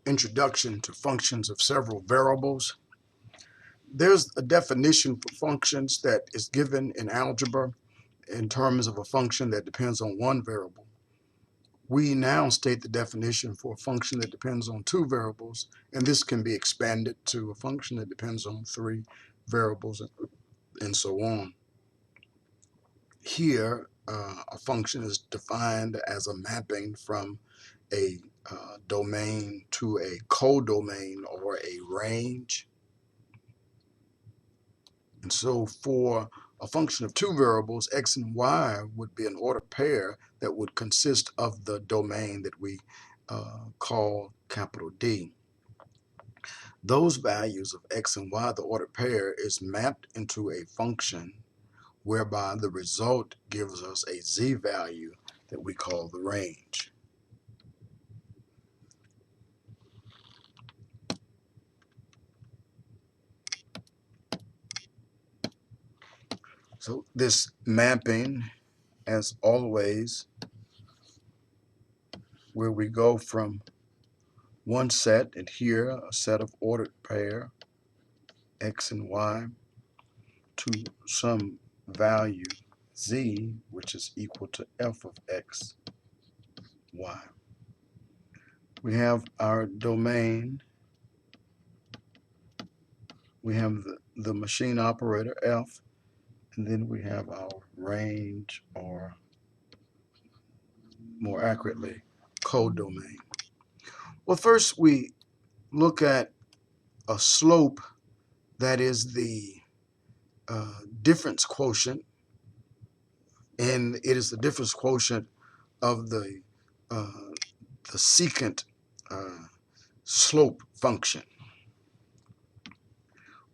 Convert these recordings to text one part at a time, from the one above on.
introduction to functions of several variables. There's a definition for functions that is given in algebra in terms of a function that depends on one variable. We now state the definition for a function that depends on two variables, and this can be expanded to a function that depends on three variables and so on. Here, a function is defined as a mapping from a domain to a codomain or a range. And so for a function of two variables, x and y would be an ordered pair that would consist of the domain that we call capital D. Those values of x and y, the ordered pair, is mapped into a function whereby the result gives us a z value that we call the range. So this mapping, as always, where we go from one set, and here a set of ordered pair, x and y, to some value z, which is equal to f of x, y. We have our domain, we have the machine operator f, and then we have our range, or more accurately, codomain. Well, first we look at a slope that is the difference quotient, and it is the difference quotient of the secant slope function.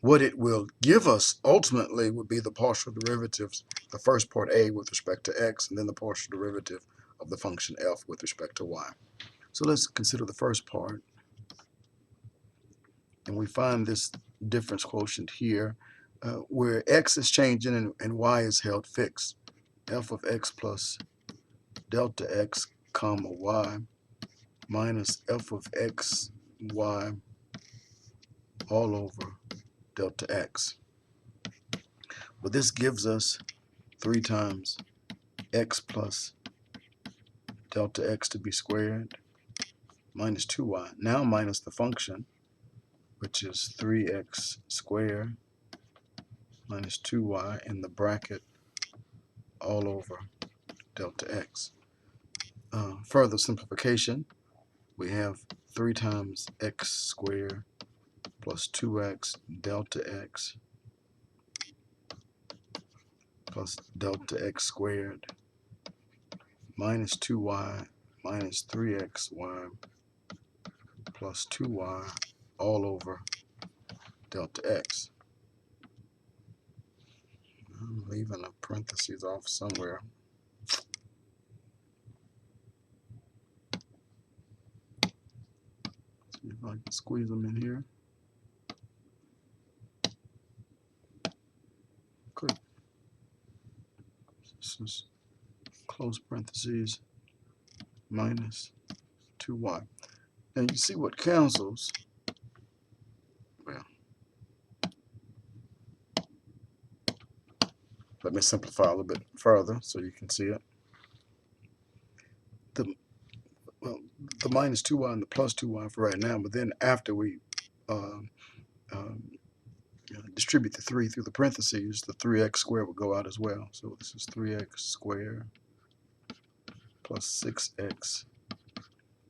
What it will give us ultimately would be the partial derivatives, the first part a with respect to x, and then the partial derivative of the function f with respect to y. So let's consider the first part. And we find this difference quotient here where x is changing and y is held fixed. F of x plus delta x comma y minus f of x y all over delta x. Well, this gives us 3 times x plus delta x to be squared minus 2y. Now minus the function, which is 3x squared minus 2y in the bracket all over delta x. Further simplification, we have 3 times x squared plus 2x delta x plus delta x squared minus 2y minus 3xy plus 2y all over delta x. I'm leaving a parentheses off somewhere. See if I can squeeze them in here. Good. This is close parentheses minus 2y. Now you see what cancels. Well, let me simplify a little bit further so you can see it. The minus 2y and the plus 2y for right now, but then after we distribute the 3 through the parentheses, the 3x squared will go out as well. So this is 3x squared plus 6x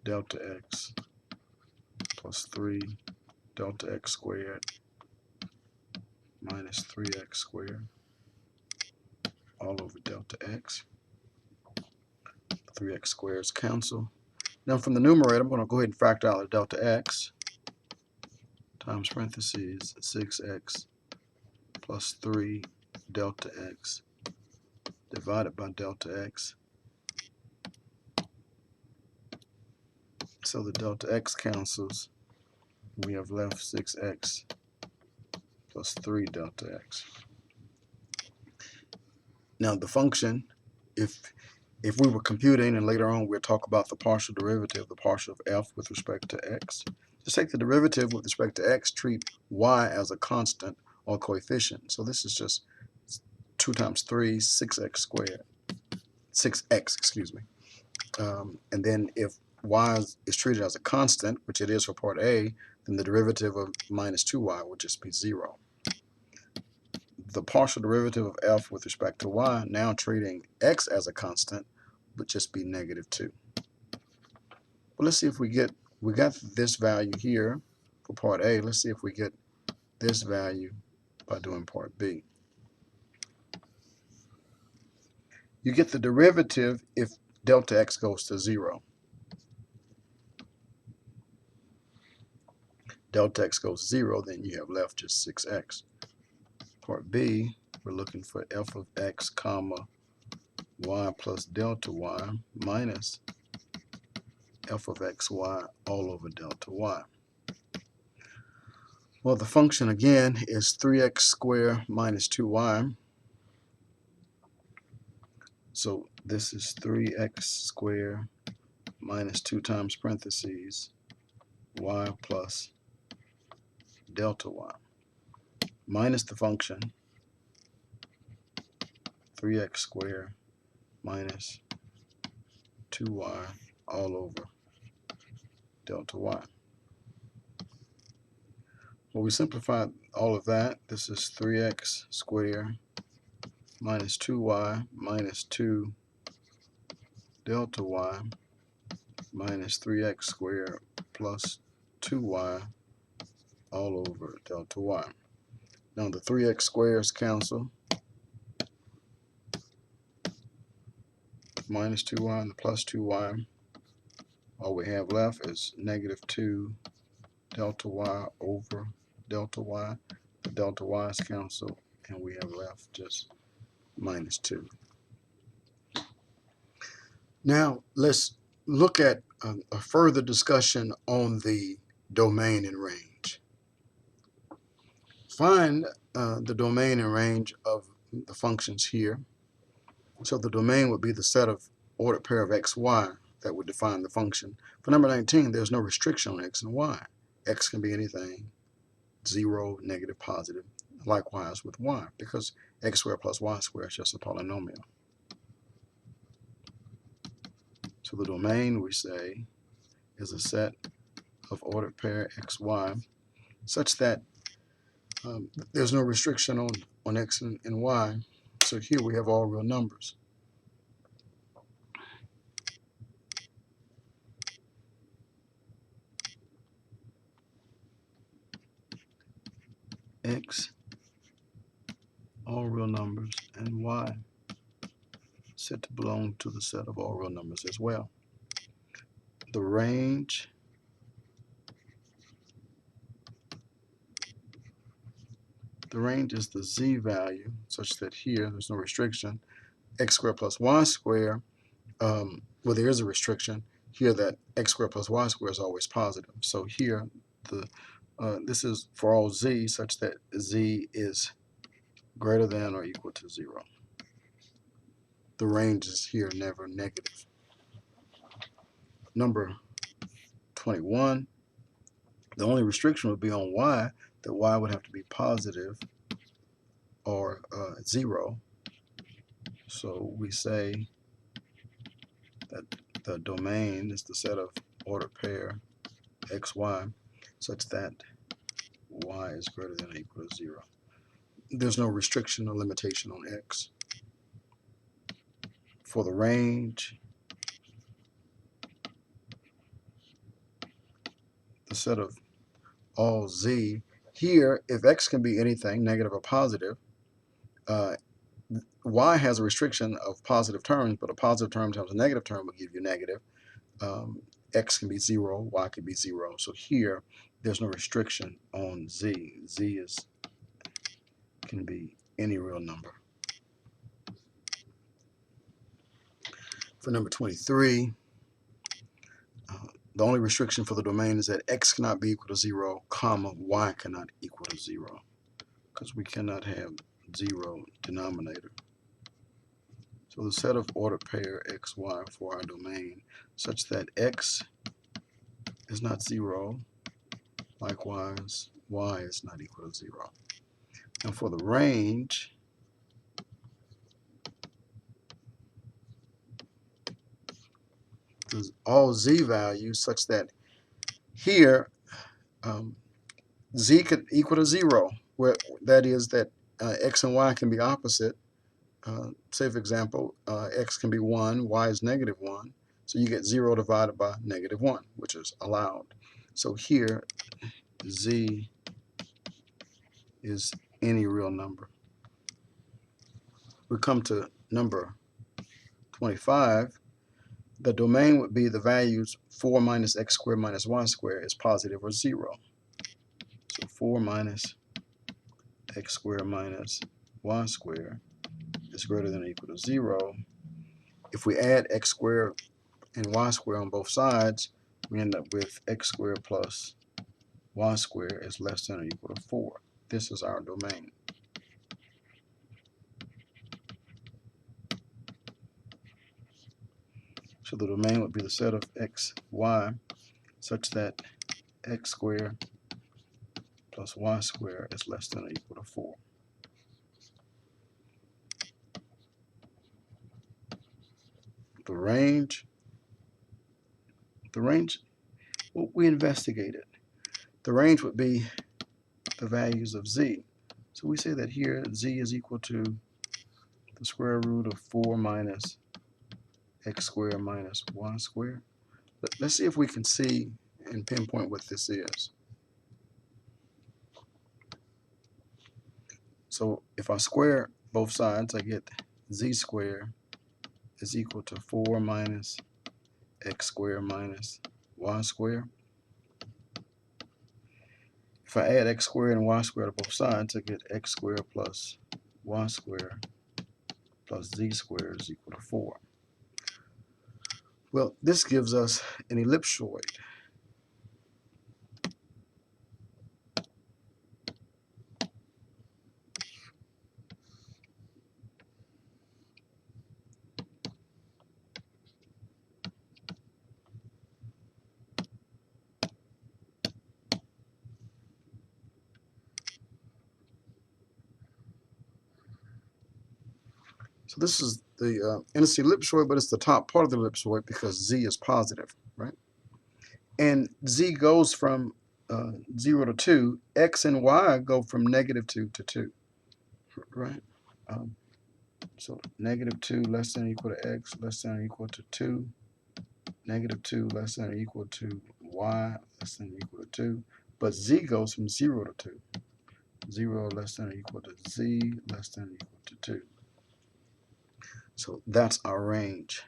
delta x plus 3 delta x squared minus 3x squared all over delta x. 3x squareds cancel. Now from the numerator, I'm going to go ahead and factor out delta x times parentheses 6x plus 3 delta x divided by delta x. So the delta x cancels. We have left 6x plus 3 delta x. Now the function, if If we were computing, and later on we'll talk about the partial derivative, the partial of f with respect to x. Just take the derivative with respect to x, treat y as a constant or coefficient. So this is just 2 times 3, 6x squared. 6x, excuse me. And then if y is treated as a constant, which it is for part A, then the derivative of minus 2y would just be 0. The partial derivative of f with respect to y, now treating x as a constant, would just be negative 2. Well, let's see if we got this value here for part A. Let's see if we get this value by doing part B. You get the derivative if delta x goes to 0. Delta x goes to 0, then you have left just 6x. Part B, we're looking for f of x comma y plus delta y minus f of xy all over delta y. Well, the function again is 3x squared minus 2y. So this is 3x squared minus 2 times parentheses y plus delta y minus the function 3x squared minus 2y all over delta y. Well, we simplified all of that. This is 3x squared minus 2y minus 2 delta y minus 3x squared plus 2y all over delta y. Now the 3x squares cancel. Minus 2y and the plus 2y. All we have left is negative 2 delta y over delta y. The delta y's cancel, and we have left just minus 2. Now let's look at a further discussion on the domain and range. Find the domain and range of the functions here. So the domain would be the set of ordered pair of x, y that would define the function. For number 19, there's no restriction on x and y. X can be anything, 0, negative, positive. Likewise with y, because x squared plus y squared is just a polynomial. So the domain, we say, is a set of ordered pair x, y, such that there's no restriction on x and y. So here we have all real numbers. X, all real numbers, and y said to belong to the set of all real numbers as well. The range is the z value, such that here there's no restriction. X squared plus y squared, well, there is a restriction here that x squared plus y squared is always positive. So here, this is for all z, such that z is greater than or equal to 0. The range is here never negative. Number 21, the only restriction would be on y, that y would have to be positive or 0. So we say that the domain is the set of ordered pair x, y, such that y is greater than or equal to 0. There's no restriction or limitation on x. For the range, the set of all z, here, if x can be anything, negative or positive, y has a restriction of positive terms, but a positive term times a negative term will give you negative. X can be 0, y can be 0. So here, there's no restriction on z. Z can be any real number. For number 23, the only restriction for the domain is that x cannot be equal to 0, comma, y cannot equal to 0, because we cannot have 0 denominator. So the set of ordered pair x, y for our domain such that x is not 0, likewise y is not equal to 0. And for the range, all z values such that here z could equal to 0, where that is that x and y can be opposite. Say, for example, x can be 1, y is negative 1. So you get 0 divided by negative 1, which is allowed. So here, z is any real number. We come to number 25. The domain would be the values 4 minus x squared minus y squared is positive or 0. So 4 minus x squared minus y squared is greater than or equal to 0. If we add x squared and y squared on both sides, we end up with x squared plus y squared is less than or equal to 4. This is our domain. So the domain would be the set of x, y, such that x squared plus y squared is less than or equal to 4. The range, well, we investigated. The range would be the values of z. So we say that here z is equal to the square root of 4 minus x squared minus y squared. Let's see if we can see and pinpoint what this is. So if I square both sides, I get z squared is equal to 4 minus x squared minus y squared. If I add x squared and y squared to both sides, I get x squared plus y squared plus z squared is equal to 4. Well, this gives us an ellipsoid. So this is the and it's the ellipsoid, but it's the top part of the ellipsoid because z is positive, right? And z goes from 0 to 2. X and y go from negative 2 to 2, right? So negative 2 less than or equal to x less than or equal to 2. Negative 2 less than or equal to y less than or equal to 2. But z goes from 0 to 2. 0 less than or equal to z less than or equal to 2. So that's our range.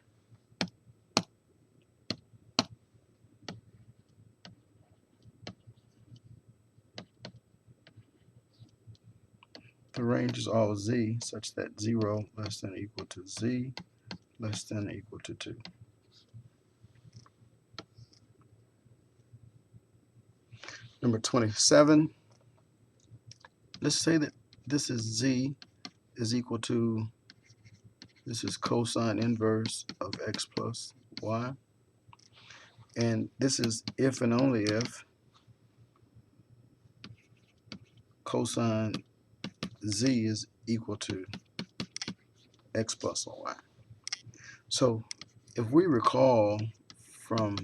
The range is all z such that 0 less than or equal to z less than or equal to 2. Number 27, let's say that this is z is equal to, this is cosine inverse of x plus y. And this is if and only if cosine z is equal to x plus y. So if we recall from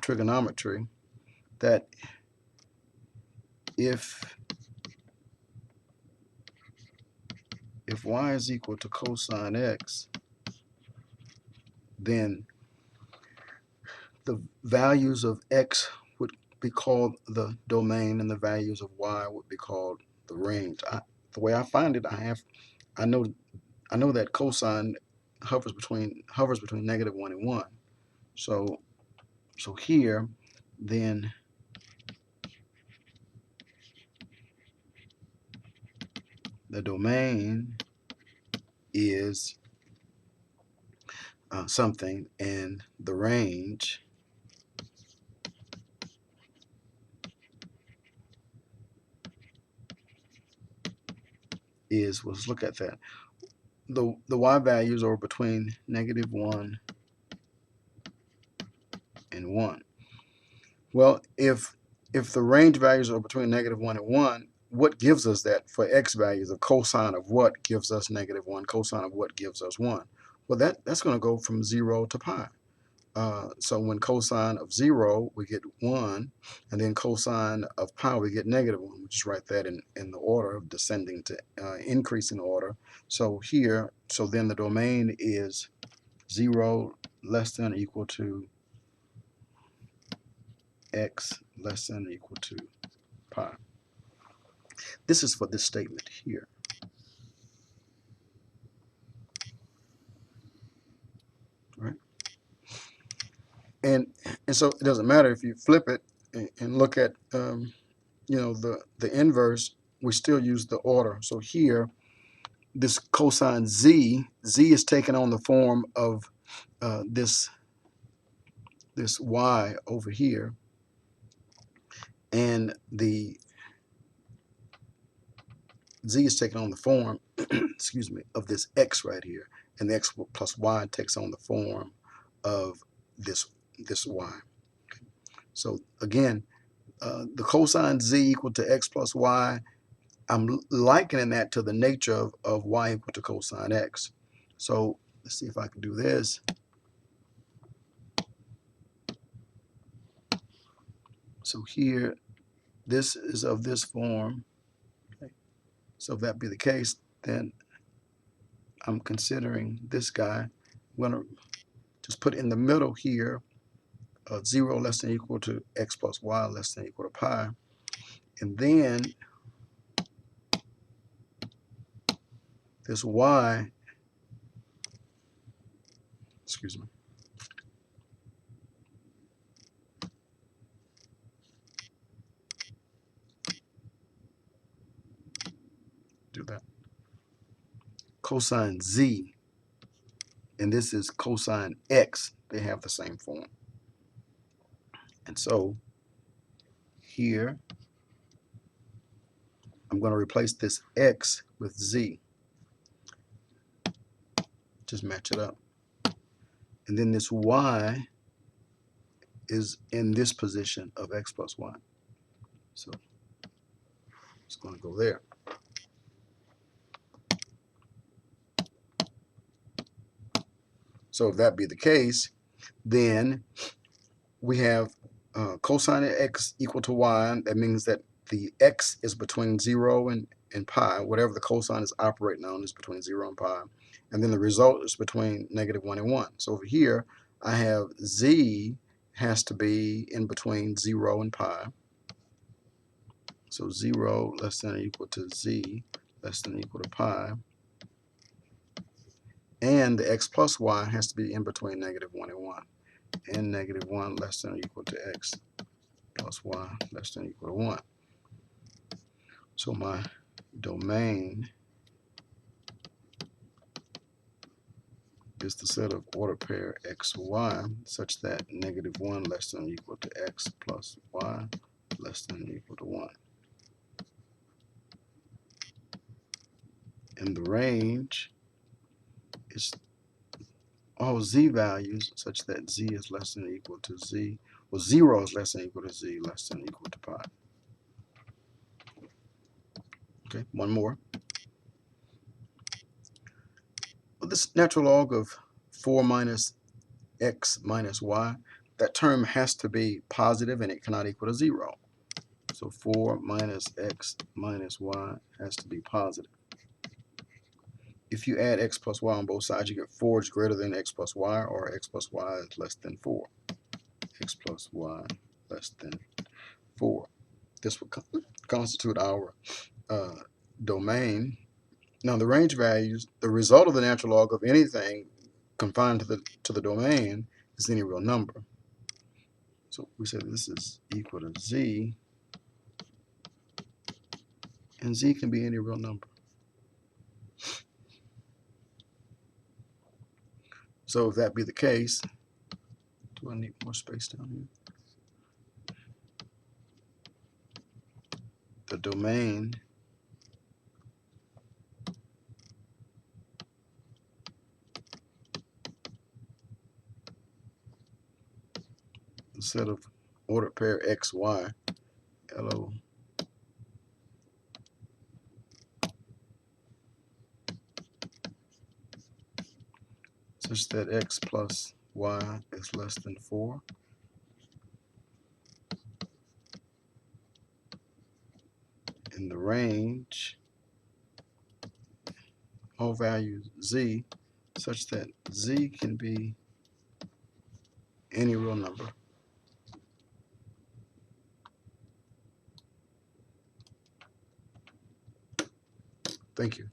trigonometry that if y is equal to cosine x, then the values of x would be called the domain and the values of y would be called the range. The way I find it, I know that cosine hovers between -1 and 1. So here then the domain is something, and the range is, let's look at that. the y values are between -1 and 1. Well, if the range values are between -1 and 1, what gives us that for x values? The cosine of what gives us -1? Cosine of what gives us 1? Well, that's going to go from 0 to pi. So when cosine of 0, we get 1, and then cosine of pi, we get -1. We just write that in the order of descending to increasing order. So here, so then the domain is 0 less than or equal to x less than or equal to pi. This is for this statement here. Right? And so it doesn't matter if you flip it and look at the inverse, we still use the order. So here, this cosine z is taken on the form of this y over here, and the z is taken on the form excuse me, of this x right here, and the x plus y takes on the form of this y. So again, the cosine z equal to x plus y, I'm likening that to the nature of y equal to cosine x. So let's see if I can do this. So here, this is of this form. Okay. So if that be the case, then I'm considering this guy. I'm going to just put in the middle here 0 less than or equal to x plus y less than or equal to pi. And then this y, excuse me, do that. Cosine z, and this is cosine x. They have the same form. And so here, I'm going to replace this x with z. Just match it up. And then this y is in this position of x plus y. So it's going to go there. So if that be the case, then we have cosine of x equal to y. That means that the x is between 0 and pi. Whatever the cosine is operating on is between 0 and pi. And then the result is between -1 and 1. So over here, I have z has to be in between 0 and pi. So 0 less than or equal to z less than or equal to pi. And the x plus y has to be in between -1 and 1. And -1 less than or equal to x plus y less than or equal to 1. So my domain is the set of order pair x, y such that -1 less than or equal to x plus y less than or equal to 1. And the range is all z values such that z is less than or equal to z, well 0 is less than or equal to z less than or equal to pi. Okay, one more. Well, this natural log of 4 minus x minus y, that term has to be positive and it cannot equal to 0. So 4 minus x minus y has to be positive. If you add x plus y on both sides, you get 4 is greater than x plus y, or x plus y is less than 4. X plus y less than 4. This would constitute our domain. Now the range values, the result of the natural log of anything confined to the domain is any real number. So we say this is equal to z, and z can be any real number. So if that be the case, do I need more space down here? The domain set of ordered pair x, y, LO, such that x plus y is less than 4. In the range, all values z, such that z can be any real number. Thank you.